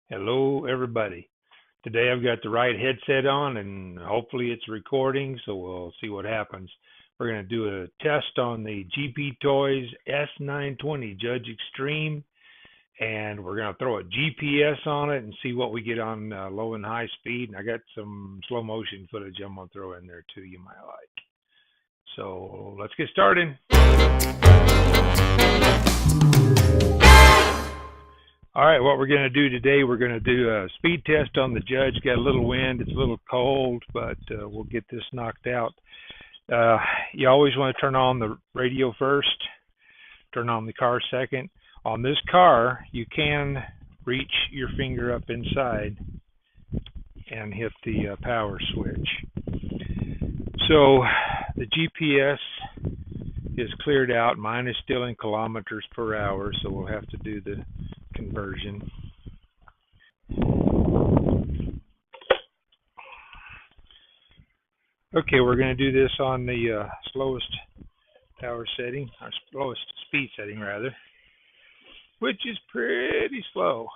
Hello, everybody. Today I've got the right headset on and hopefully it's recording, so we'll see what happens. We're going to do a test on the GPtoys s920 Judge Extreme, and we're going to throw a GPS on it and see what we get on low and high speed. And I got some slow motion footage I'm going to throw in there too you might like. So let's get started. All right, what we're going to do today, we're going to do a speed test on the Judge. Got a little wind, it's a little cold, but we'll get this knocked out. You always want to turn on the radio first, turn on the car second. On this car, you can reach your finger up inside and hit the power switch. So the GPS is cleared out. Mine is still in kilometers per hour, so we'll have to do the conversion. Okay, we're going to do this on the slowest power setting, or slowest speed setting rather, which is pretty slow.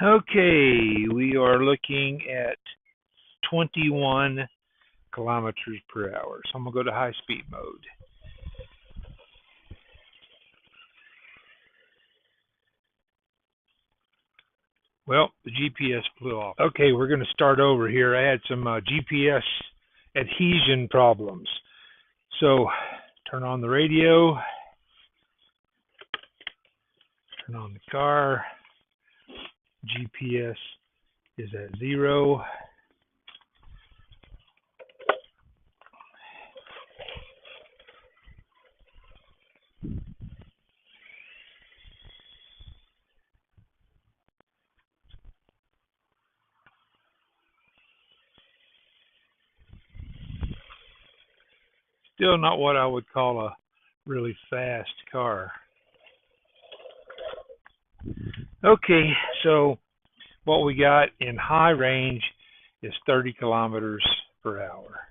Okay, we are looking at 21 kilometers per hour. So I'm going to go to high speed mode. Well, the GPS blew off. Okay, we're going to start over here. I had some GPS adhesion problems. So turn on the radio, turn on the car. GPS is at 0. Still not what I would call a really fast car. Okay, so what we got in high range is 30 kilometers per hour.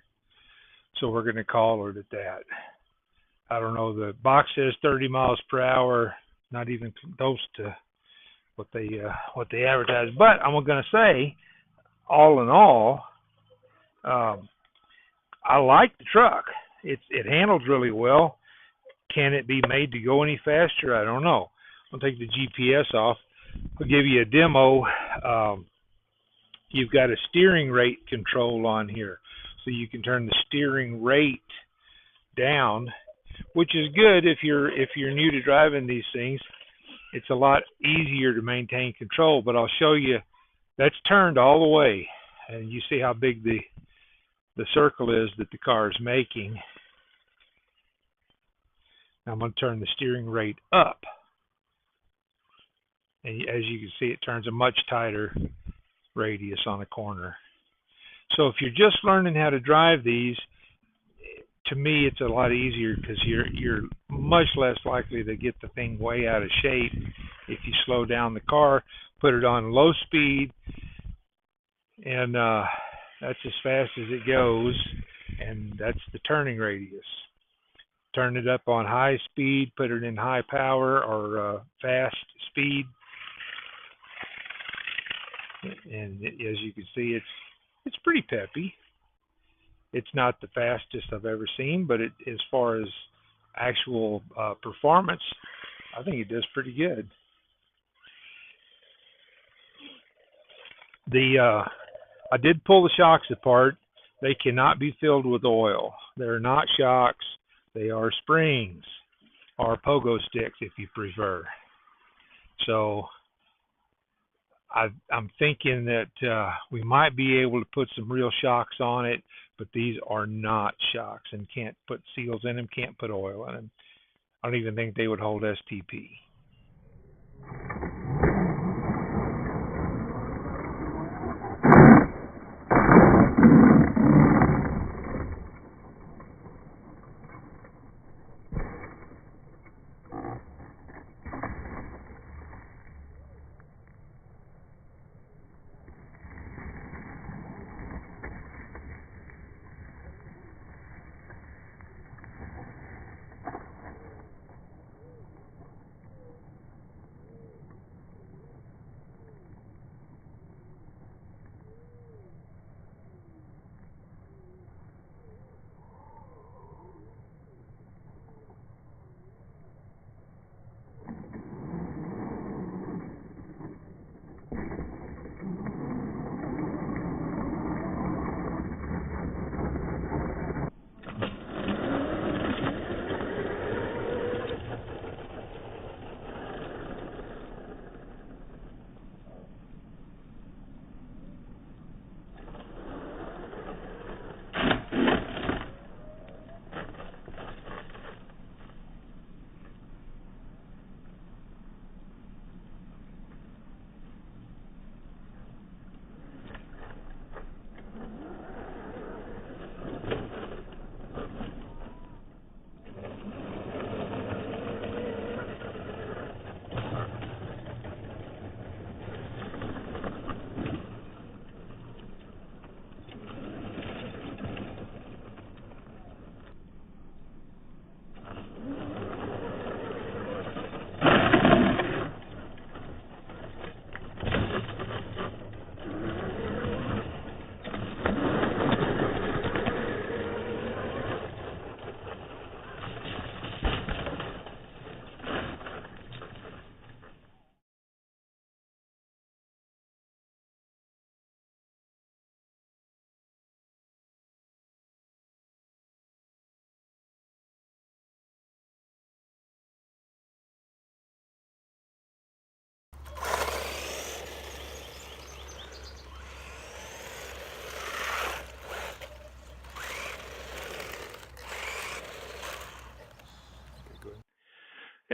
So we're going to call it at that. I don't know, the box says 30 miles per hour, not even close to what they advertise. But I'm going to say, all in all, I like the truck. It handles really well. Can it be made to go any faster? I don't know. I'll take the GPS off. I'll give you a demo. You've got a steering rate control on here, so you can turn the steering rate down, which is good if you're new to driving these things. It's a lot easier to maintain control. But I'll show you that's turned all the way, and you see how big the circle is that the car is making. I'm going to turn the steering rate up. And as you can see, it turns a much tighter radius on a corner. So if you're just learning how to drive these, to me it's a lot easier because you're much less likely to get the thing way out of shape if you slow down the car, put it on low speed, and that's as fast as it goes, and that's the turning radius. Turn it up on high speed, put it in high power or fast speed, and as you can see, it's pretty peppy. It's not the fastest I've ever seen, but as far as actual performance, I think it does pretty good. I did pull the shocks apart. They cannot be filled with oil. They're not shocks. They are springs or pogo sticks if you prefer. So I'm thinking that we might be able to put some real shocks on it, but these are not shocks and can't put seals in them, can't put oil in them. I don't even think they would hold STP.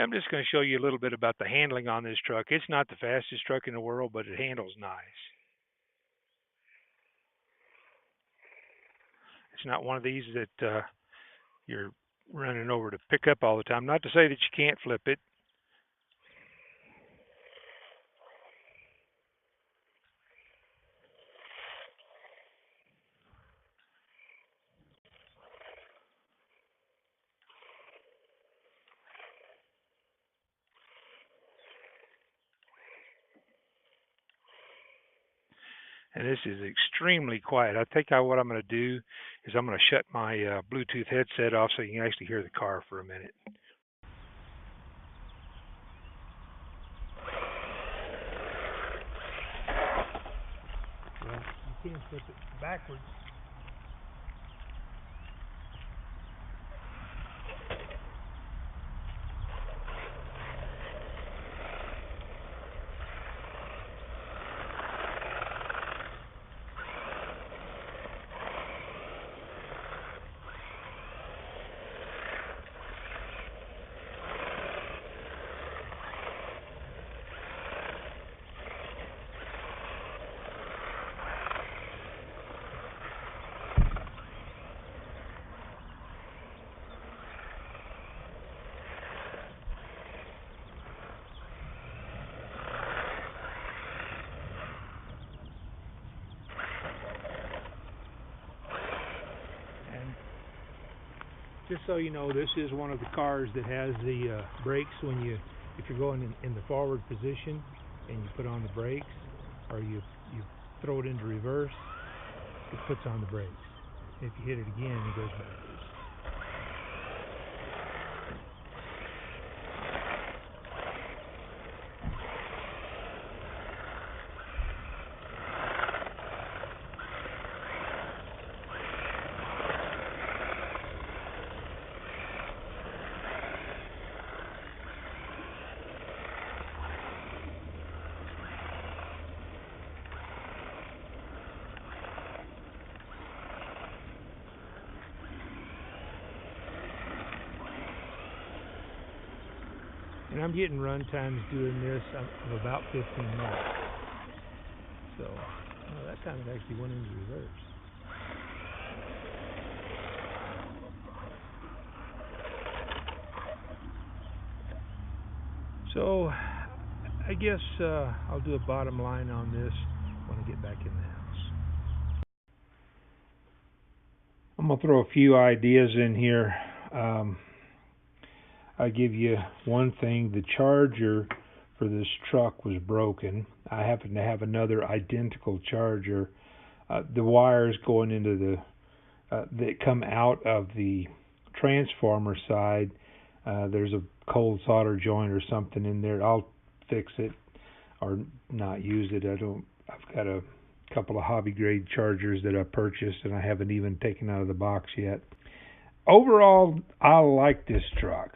I'm just going to show you a little bit about the handling on this truck. It's not the fastest truck in the world, but it handles nice. It's not one of these that you're running over to pick up all the time. Not to say that you can't flip it. And this is extremely quiet. I think what I'm going to do is I'm going to shut my Bluetooth headset off so you can actually hear the car for a minute. Well, you can flip it backwards. Just so you know, this is one of the cars that has the brakes if you're going in the forward position and you put on the brakes, or you throw it into reverse, it puts on the brakes. If you hit it again, it goes backwards. And I'm getting run times doing this of about 15 minutes. So, that time it actually went into reverse. So, I guess I'll do a bottom line on this when I get back in the house. I'm going to throw a few ideas in here. I give you one thing. The charger for this truck was broken. I happen to have another identical charger. The wires going into that come out of the transformer side, there's a cold solder joint or something in there. I'll fix it or not use it. I've got a couple of hobby grade chargers that I purchased and I haven't even taken out of the box yet. Overall, I like this truck.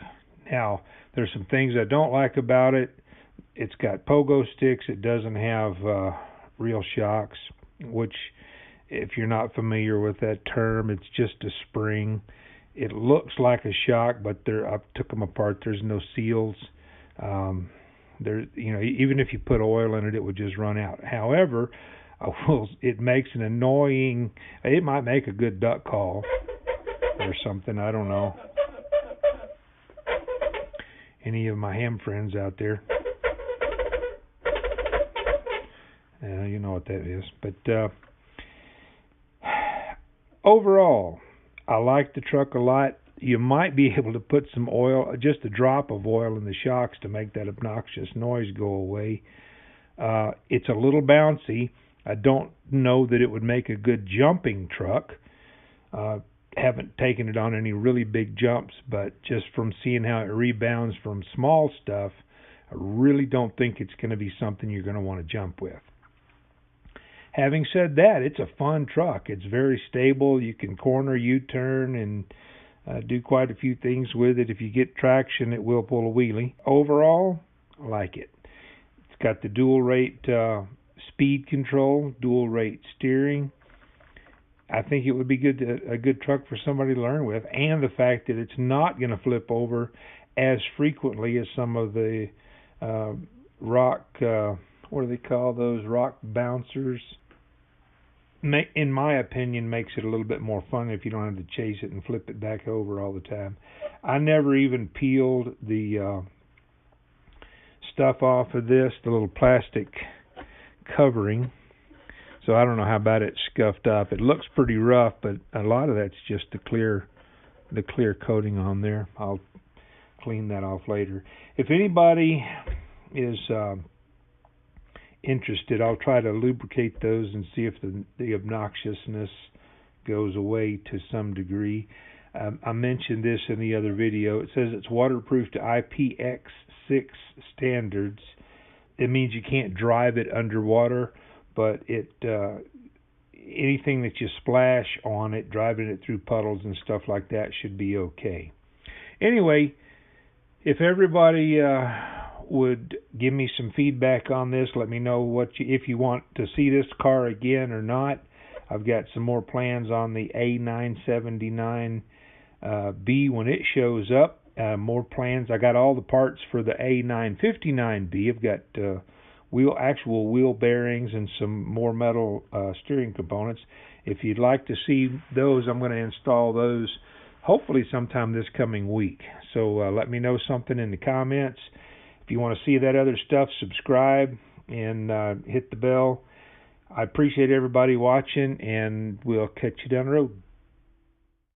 Now, there's some things I don't like about it. It's got pogo sticks. It doesn't have real shocks, which, if you're not familiar with that term, it's just a spring. It looks like a shock, but I took them apart. There's no seals. Even if you put oil in it, it would just run out. However, it makes an annoying. It might make a good duck call or something. I don't know. Any of my ham friends out there? You know what that is. But overall, I like the truck a lot. You might be able to put some oil, just a drop of oil in the shocks to make that obnoxious noise go away. It's a little bouncy. I don't know that it would make a good jumping truck. Haven't taken it on any really big jumps, but just from seeing how it rebounds from small stuff, I really don't think it's going to be something you're going to want to jump with. Having said that, it's a fun truck. It's very stable. You can corner, U-turn, and do quite a few things with it. If you get traction, it will pull a wheelie. Overall, I like it. It's got the dual rate speed control, dual rate steering. I think it would be a good truck for somebody to learn with, and the fact that it's not going to flip over as frequently as some of the rock, what do they call those, rock bouncers. In my opinion, makes it a little bit more fun if you don't have to chase it and flip it back over all the time. I never even peeled the stuff off of this, the little plastic covering. So I don't know how bad it's scuffed up. It looks pretty rough, but a lot of that's just the clear coating on there. I'll clean that off later. If anybody is interested, I'll try to lubricate those and see if the obnoxiousness goes away to some degree. I mentioned this in the other video. It says it's waterproof to IPX6 standards. It means you can't drive it underwater, but anything that you splash on it, driving it through puddles and stuff like that, should be okay. Anyway, if everybody would give me some feedback on this, let me know if you want to see this car again or not. I've got some more plans on the A979B when it shows up. More plans. I got all the parts for the A959B. I've got actual wheel bearings and some more metal steering components. If you'd like to see those, I'm going to install those hopefully sometime this coming week. So let me know something in the comments. If you want to see that other stuff, subscribe and hit the bell. I appreciate everybody watching, and we'll catch you down the road.